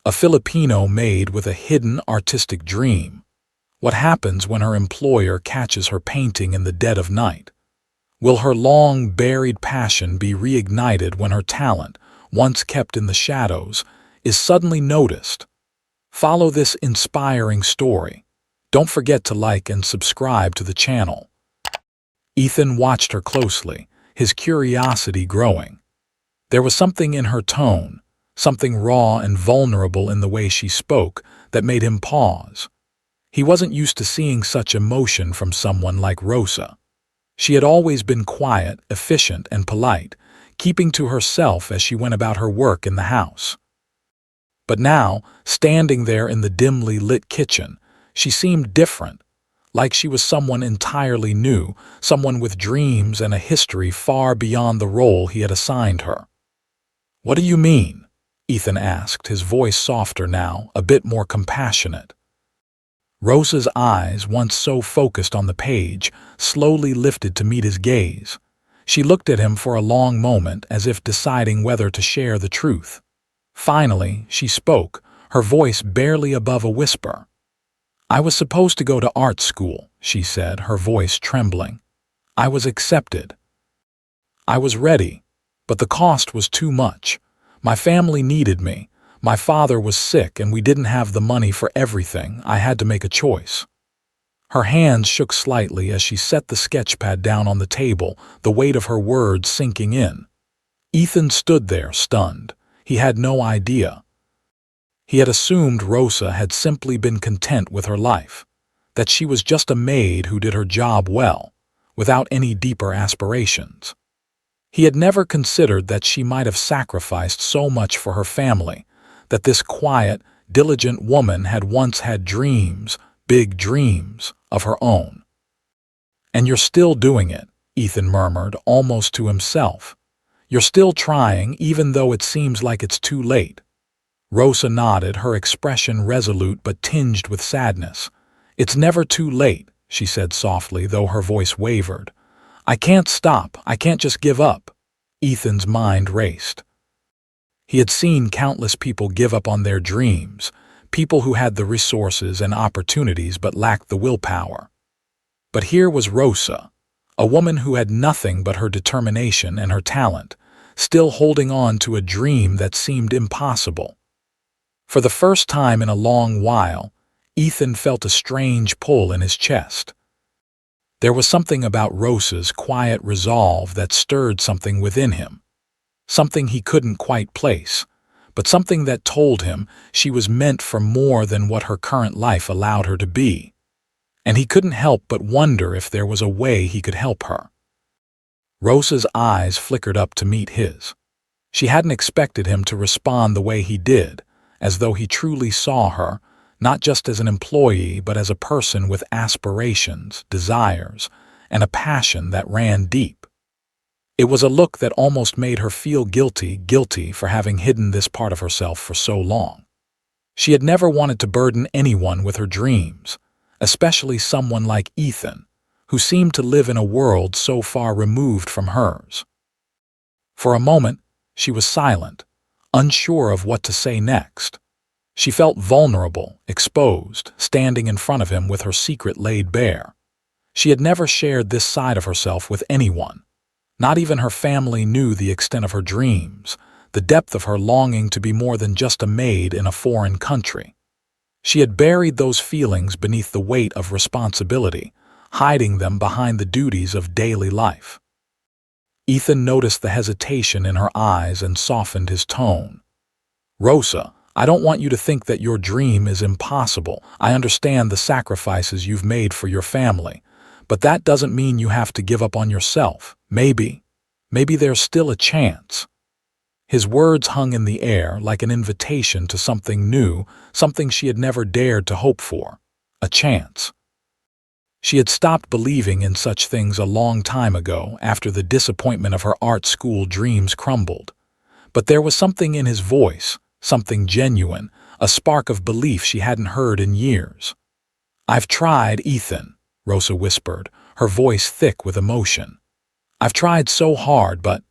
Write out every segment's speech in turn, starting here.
A Filipino maid with a hidden artistic dream. What happens when her employer catches her painting in the dead of night? Will her long-buried passion be reignited when her talent, once kept in the shadows, is suddenly noticed? Follow this inspiring story. Don't forget to like and subscribe to the channel. Ethan watched her closely, his curiosity growing. There was something in her tone, something raw and vulnerable in the way she spoke, that made him pause. He wasn't used to seeing such emotion from someone like Rosa. She had always been quiet, efficient, and polite, keeping to herself as she went about her work in the house. But now, standing there in the dimly lit kitchen, she seemed different, like she was someone entirely new, someone with dreams and a history far beyond the role he had assigned her. "What do you mean?" Ethan asked, his voice softer now, a bit more compassionate. Rosa's eyes, once so focused on the page, slowly lifted to meet his gaze. She looked at him for a long moment, as if deciding whether to share the truth. Finally, she spoke, her voice barely above a whisper. "I was supposed to go to art school," she said, her voice trembling. "I was accepted. I was ready, but the cost was too much. My family needed me. My father was sick and we didn't have the money for everything. I had to make a choice." Her hands shook slightly as she set the sketchpad down on the table, the weight of her words sinking in. Ethan stood there, stunned. He had no idea. He had assumed Rosa had simply been content with her life, that she was just a maid who did her job well, without any deeper aspirations. He had never considered that she might have sacrificed so much for her family, that this quiet, diligent woman had once had dreams, big dreams, of her own. "And you're still doing it," Ethan murmured, almost to himself. "You're still trying, even though it seems like it's too late." Rosa nodded, her expression resolute but tinged with sadness. "It's never too late," she said softly, though her voice wavered. "I can't stop. I can't just give up." Ethan's mind raced. He had seen countless people give up on their dreams, people who had the resources and opportunities but lacked the willpower. But here was Rosa, a woman who had nothing but her determination and her talent, still holding on to a dream that seemed impossible. For the first time in a long while, Ethan felt a strange pull in his chest. There was something about Rosa's quiet resolve that stirred something within him, something he couldn't quite place, but something that told him she was meant for more than what her current life allowed her to be. And he couldn't help but wonder if there was a way he could help her. Rosa's eyes flickered up to meet his. She hadn't expected him to respond the way he did, as though he truly saw her, not just as an employee but as a person with aspirations, desires, and a passion that ran deep. It was a look that almost made her feel guilty for having hidden this part of herself for so long. She had never wanted to burden anyone with her dreams, especially someone like Ethan, who seemed to live in a world so far removed from hers. For a moment, she was silent, unsure of what to say next. She felt vulnerable, exposed, standing in front of him with her secret laid bare. She had never shared this side of herself with anyone. Not even her family knew the extent of her dreams, the depth of her longing to be more than just a maid in a foreign country. She had buried those feelings beneath the weight of responsibility, hiding them behind the duties of daily life. Ethan noticed the hesitation in her eyes and softened his tone. "Rosa, I don't want you to think that your dream is impossible. I understand the sacrifices you've made for your family, but that doesn't mean you have to give up on yourself. Maybe there's still a chance." His words hung in the air like an invitation to something new, something she had never dared to hope for. A chance. She had stopped believing in such things a long time ago, after the disappointment of her art school dreams crumbled. But there was something in his voice, something genuine, a spark of belief she hadn't heard in years. "I've tried, Ethan," Rosa whispered, her voice thick with emotion. "I've tried so hard, but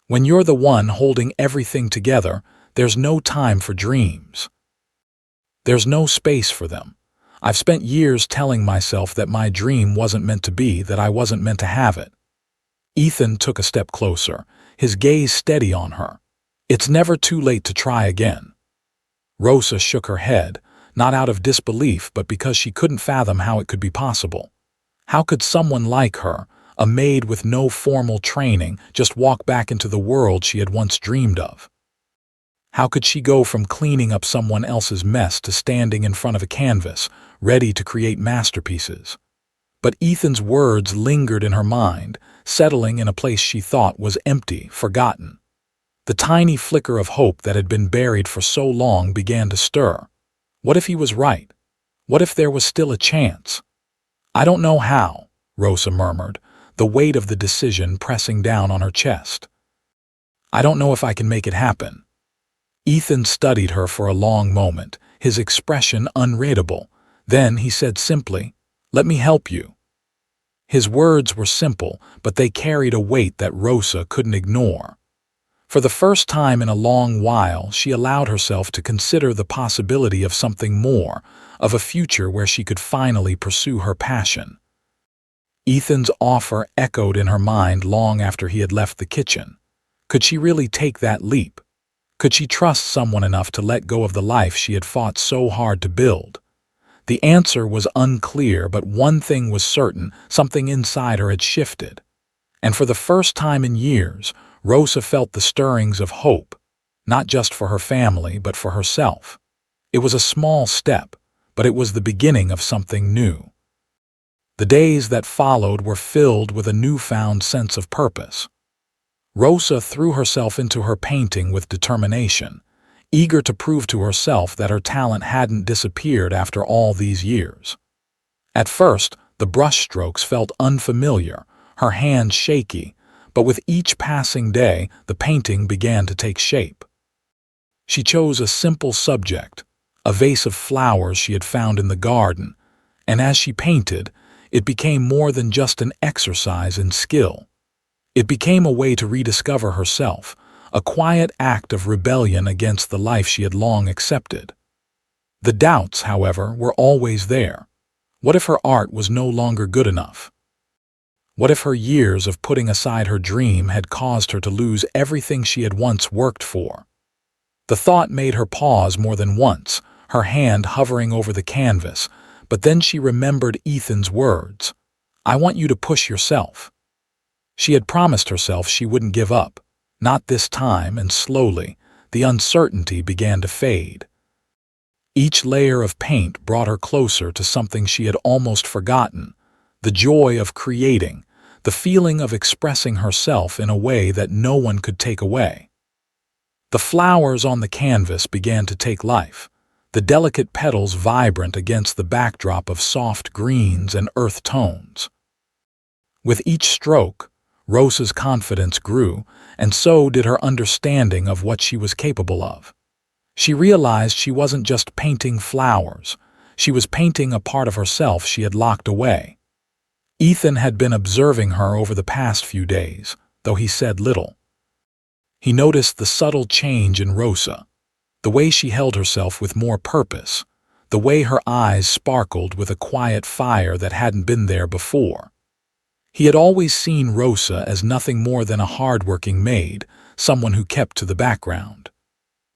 when you're the one holding everything together, there's no time for dreams." There's no space for them. I've spent years telling myself that my dream wasn't meant to be, that I wasn't meant to have it. Ethan took a step closer, his gaze steady on her. It's never too late to try again. Rosa shook her head, not out of disbelief, but because she couldn't fathom how it could be possible. How could someone like her, a maid with no formal training, just walk back into the world she had once dreamed of? How could she go from cleaning up someone else's mess to standing in front of a canvas, ready to create masterpieces? But Ethan's words lingered in her mind, settling in a place she thought was empty, forgotten. The tiny flicker of hope that had been buried for so long began to stir. What if he was right? What if there was still a chance? I don't know how, Rosa murmured, the weight of the decision pressing down on her chest. I don't know if I can make it happen. Ethan studied her for a long moment, his expression unreadable. Then he said simply, "Let me help you." His words were simple, but they carried a weight that Rosa couldn't ignore. For the first time in a long while, she allowed herself to consider the possibility of something more, of a future where she could finally pursue her passion. Ethan's offer echoed in her mind long after he had left the kitchen. Could she really take that leap? Could she trust someone enough to let go of the life she had fought so hard to build? The answer was unclear, but one thing was certain: something inside her had shifted. And for the first time in years, Rosa felt the stirrings of hope, not just for her family, but for herself. It was a small step, but it was the beginning of something new. The days that followed were filled with a newfound sense of purpose. Rosa threw herself into her painting with determination, eager to prove to herself that her talent hadn't disappeared after all these years. At first, the brushstrokes felt unfamiliar, her hands shaky, but with each passing day, the painting began to take shape. She chose a simple subject, a vase of flowers she had found in the garden, and as she painted, it became more than just an exercise in skill. It became a way to rediscover herself, a quiet act of rebellion against the life she had long accepted. The doubts, however, were always there. What if her art was no longer good enough? What if her years of putting aside her dream had caused her to lose everything she had once worked for? The thought made her pause more than once, her hand hovering over the canvas, but then she remembered Ethan's words, "I want you to push yourself." She had promised herself she wouldn't give up, not this time, and slowly, the uncertainty began to fade. Each layer of paint brought her closer to something she had almost forgotten, the joy of creating, the feeling of expressing herself in a way that no one could take away. The flowers on the canvas began to take life, the delicate petals vibrant against the backdrop of soft greens and earth tones. With each stroke, Rosa's confidence grew, and so did her understanding of what she was capable of. She realized she wasn't just painting flowers, she was painting a part of herself she had locked away. Ethan had been observing her over the past few days, though he said little. He noticed the subtle change in Rosa, the way she held herself with more purpose, the way her eyes sparkled with a quiet fire that hadn't been there before. He had always seen Rosa as nothing more than a hard-working maid, someone who kept to the background.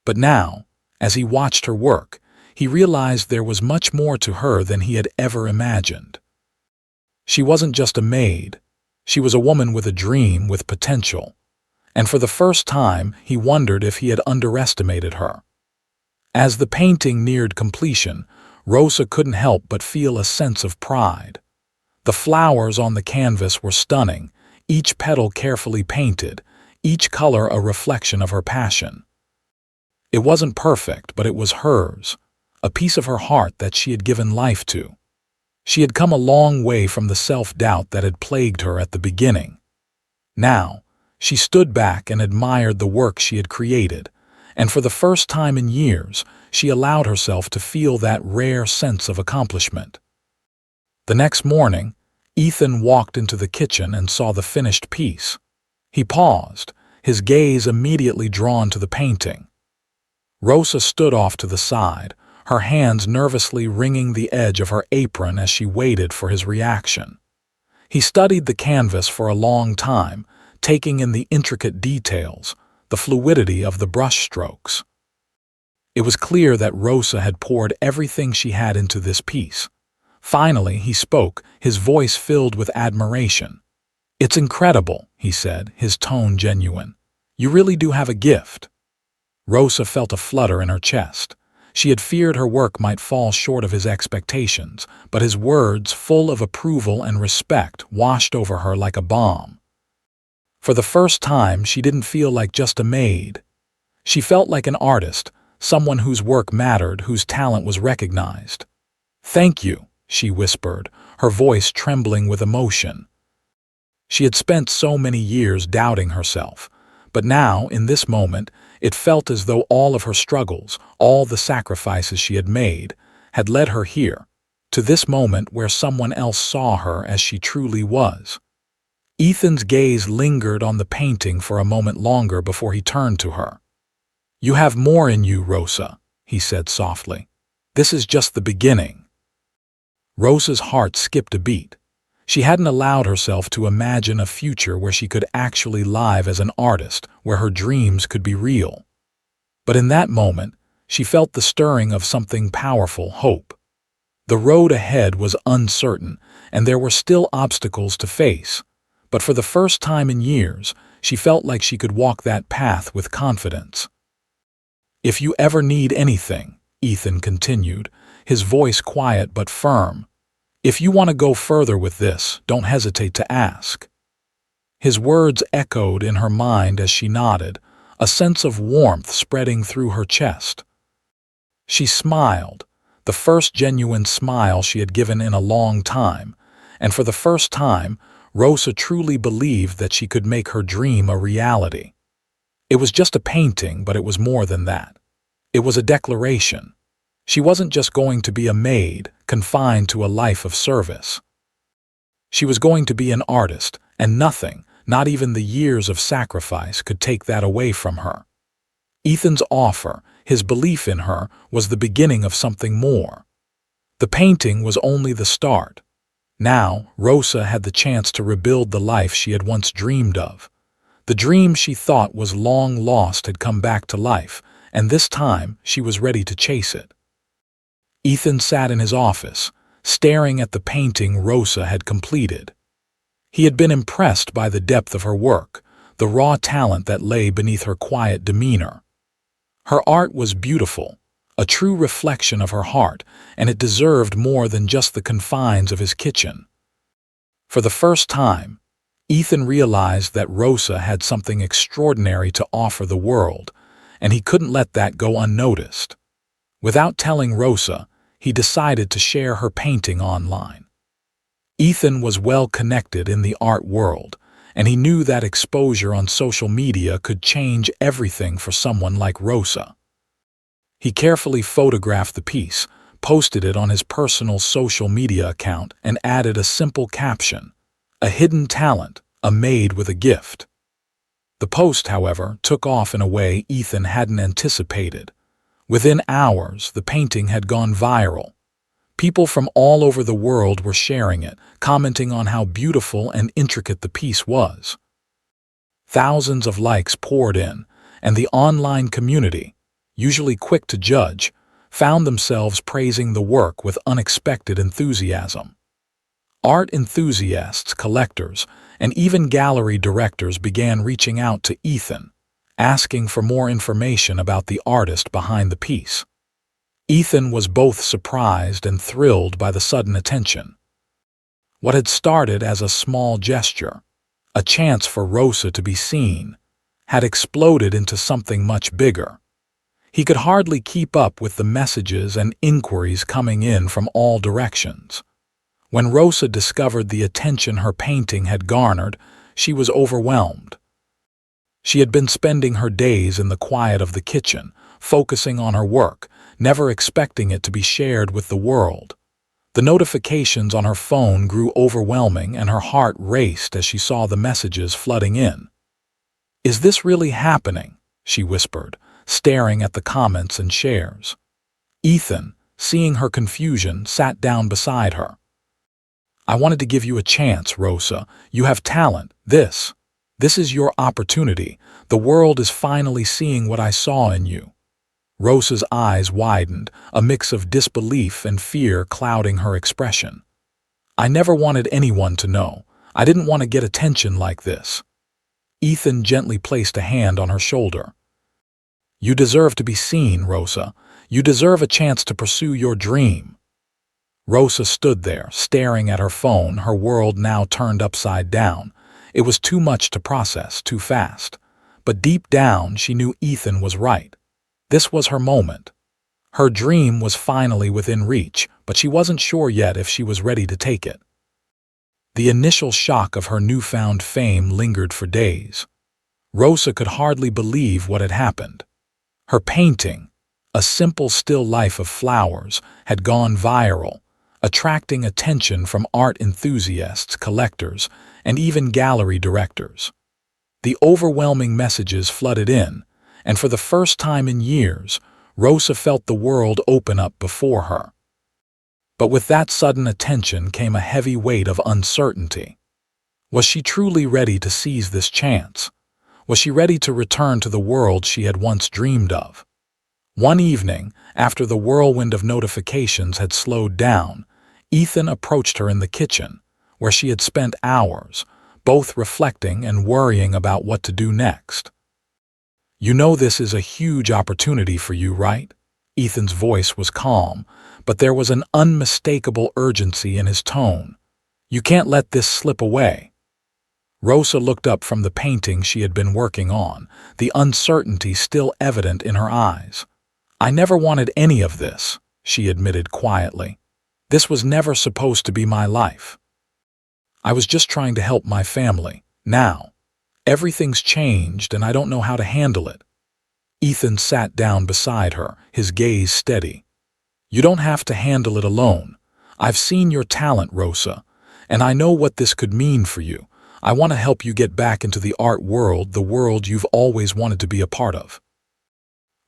But now, as he watched her work, he realized there was much more to her than he had ever imagined. She wasn't just a maid, she was a woman with a dream, with potential. And for the first time, he wondered if he had underestimated her. As the painting neared completion, Rosa couldn't help but feel a sense of pride. The flowers on the canvas were stunning, each petal carefully painted, each color a reflection of her passion. It wasn't perfect, but it was hers, a piece of her heart that she had given life to. She had come a long way from the self-doubt that had plagued her at the beginning. Now, she stood back and admired the work she had created, and for the first time in years, she allowed herself to feel that rare sense of accomplishment. The next morning, Ethan walked into the kitchen and saw the finished piece. He paused, his gaze immediately drawn to the painting. Rosa stood off to the side, her hands nervously wringing the edge of her apron as she waited for his reaction. He studied the canvas for a long time, taking in the intricate details, the fluidity of the brushstrokes. It was clear that Rosa had poured everything she had into this piece. Finally, he spoke, his voice filled with admiration. "It's incredible," he said, his tone genuine. "You really do have a gift." Rosa felt a flutter in her chest. She had feared her work might fall short of his expectations, but his words, full of approval and respect, washed over her like a balm. For the first time, she didn't feel like just a maid. She felt like an artist, someone whose work mattered, whose talent was recognized. "Thank you," she whispered, her voice trembling with emotion. She had spent so many years doubting herself, but now, in this moment, it felt as though all of her struggles, all the sacrifices she had made, had led her here, to this moment where someone else saw her as she truly was. Ethan's gaze lingered on the painting for a moment longer before he turned to her. "You have more in you, Rosa," he said softly. "This is just the beginning." Rosa's heart skipped a beat. She hadn't allowed herself to imagine a future where she could actually live as an artist, where her dreams could be real. But in that moment, she felt the stirring of something powerful, hope. The road ahead was uncertain, and there were still obstacles to face. But for the first time in years, she felt like she could walk that path with confidence. "If you ever need anything," Ethan continued, his voice quiet but firm, "if you want to go further with this, don't hesitate to ask." His words echoed in her mind as she nodded, a sense of warmth spreading through her chest. She smiled, the first genuine smile she had given in a long time, and for the first time, Rosa truly believed that she could make her dream a reality. It was just a painting, but it was more than that. It was a declaration. She wasn't just going to be a maid, confined to a life of service. She was going to be an artist, and nothing, not even the years of sacrifice, could take that away from her. Ethan's offer, his belief in her, was the beginning of something more. The painting was only the start. Now, Rosa had the chance to rebuild the life she had once dreamed of. The dream she thought was long lost had come back to life, and this time she was ready to chase it. Ethan sat in his office, staring at the painting Rosa had completed. He had been impressed by the depth of her work, the raw talent that lay beneath her quiet demeanor. Her art was beautiful, a true reflection of her heart, and it deserved more than just the confines of his kitchen. For the first time, Ethan realized that Rosa had something extraordinary to offer the world, and he couldn't let that go unnoticed. Without telling Rosa, he decided to share her painting online. Ethan was well connected in the art world, and he knew that exposure on social media could change everything for someone like Rosa. He carefully photographed the piece, posted it on his personal social media account, and added a simple caption, "A hidden talent, a maid with a gift." The post, however, took off in a way Ethan hadn't anticipated. Within hours, the painting had gone viral. People from all over the world were sharing it, commenting on how beautiful and intricate the piece was. Thousands of likes poured in, and the online community, usually quick to judge, found themselves praising the work with unexpected enthusiasm. Art enthusiasts, collectors, and even gallery directors began reaching out to Ethan, asking for more information about the artist behind the piece. Ethan was both surprised and thrilled by the sudden attention. What had started as a small gesture, a chance for Rosa to be seen, had exploded into something much bigger. He could hardly keep up with the messages and inquiries coming in from all directions. When Rosa discovered the attention her painting had garnered, she was overwhelmed. She had been spending her days in the quiet of the kitchen, focusing on her work, never expecting it to be shared with the world. The notifications on her phone grew overwhelming, and her heart raced as she saw the messages flooding in. "Is this really happening?" she whispered, staring at the comments and shares. Ethan, seeing her confusion, sat down beside her. "I wanted to give you a chance, Rosa. You have talent. This is your opportunity. The world is finally seeing what I saw in you." Rosa's eyes widened, a mix of disbelief and fear clouding her expression. "I never wanted anyone to know. I didn't want to get attention like this." Ethan gently placed a hand on her shoulder. "You deserve to be seen, Rosa. You deserve a chance to pursue your dream." Rosa stood there, staring at her phone, her world now turned upside down. It was too much to process, too fast. But deep down, she knew Ethan was right. This was her moment. Her dream was finally within reach, but she wasn't sure yet if she was ready to take it. The initial shock of her newfound fame lingered for days. Rosa could hardly believe what had happened. Her painting, a simple still life of flowers, had gone viral, attracting attention from art enthusiasts, collectors, and even gallery directors. The overwhelming messages flooded in, and for the first time in years, Rosa felt the world open up before her. But with that sudden attention came a heavy weight of uncertainty. Was she truly ready to seize this chance? Was she ready to return to the world she had once dreamed of? One evening, after the whirlwind of notifications had slowed down, Ethan approached her in the kitchen, where she had spent hours, both reflecting and worrying about what to do next. "You know this is a huge opportunity for you, right?" Ethan's voice was calm, but there was an unmistakable urgency in his tone. "You can't let this slip away." Rosa looked up from the painting she had been working on, the uncertainty still evident in her eyes. "I never wanted any of this," she admitted quietly. "This was never supposed to be my life. I was just trying to help my family. Now, everything's changed and I don't know how to handle it." Ethan sat down beside her, his gaze steady. "You don't have to handle it alone. I've seen your talent, Rosa, and I know what this could mean for you. I want to help you get back into the art world, the world you've always wanted to be a part of."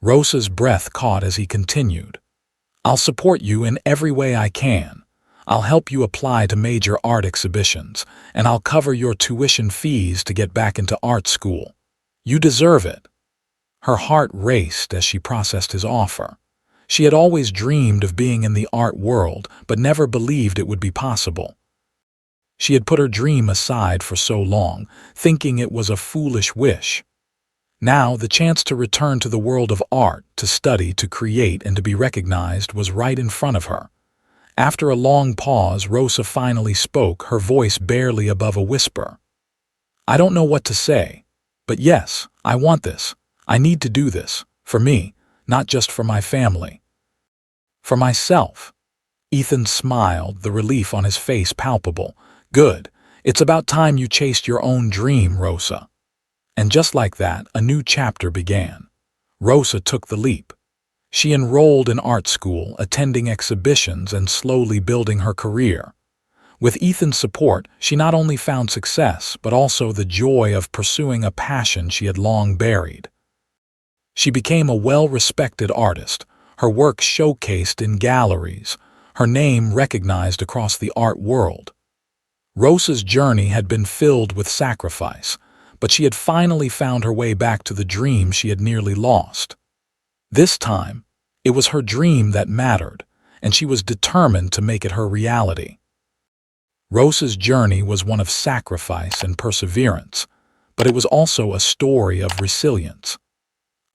Rosa's breath caught as he continued. "I'll support you in every way I can. I'll help you apply to major art exhibitions, and I'll cover your tuition fees to get back into art school. You deserve it." Her heart raced as she processed his offer. She had always dreamed of being in the art world, but never believed it would be possible. She had put her dream aside for so long, thinking it was a foolish wish. Now, the chance to return to the world of art, to study, to create, and to be recognized was right in front of her. After a long pause, Rosa finally spoke, her voice barely above a whisper. "I don't know what to say, but yes, I want this. I need to do this, for me, not just for my family. For myself." Ethan smiled, the relief on his face palpable. "Good. It's about time you chased your own dream, Rosa." And just like that, a new chapter began. Rosa took the leap. She enrolled in art school, attending exhibitions and slowly building her career. With Ethan's support, she not only found success, but also the joy of pursuing a passion she had long buried. She became a well-respected artist, her work showcased in galleries, her name recognized across the art world. Rosa's journey had been filled with sacrifice, but she had finally found her way back to the dream she had nearly lost. This time, it was her dream that mattered, and she was determined to make it her reality. Rosa's journey was one of sacrifice and perseverance, but it was also a story of resilience.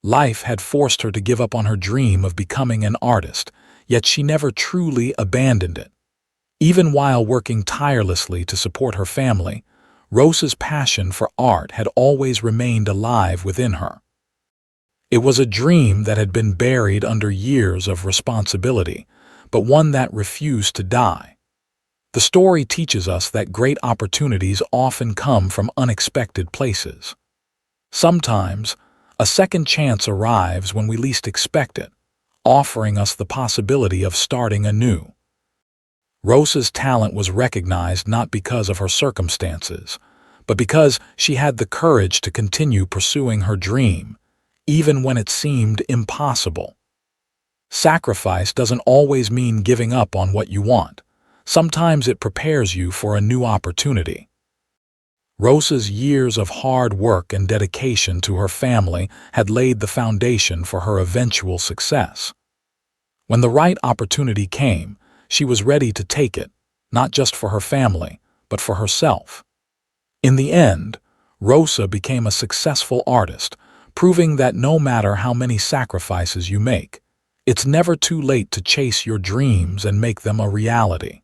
Life had forced her to give up on her dream of becoming an artist, yet she never truly abandoned it. Even while working tirelessly to support her family, Rosa's passion for art had always remained alive within her. It was a dream that had been buried under years of responsibility, but one that refused to die. The story teaches us that great opportunities often come from unexpected places. Sometimes, a second chance arrives when we least expect it, offering us the possibility of starting anew. Rosa's talent was recognized not because of her circumstances, but because she had the courage to continue pursuing her dream, even when it seemed impossible. Sacrifice doesn't always mean giving up on what you want. Sometimes it prepares you for a new opportunity. Rosa's years of hard work and dedication to her family had laid the foundation for her eventual success. When the right opportunity came, she was ready to take it, not just for her family, but for herself. In the end, Rosa became a successful artist, proving that no matter how many sacrifices you make, it's never too late to chase your dreams and make them a reality.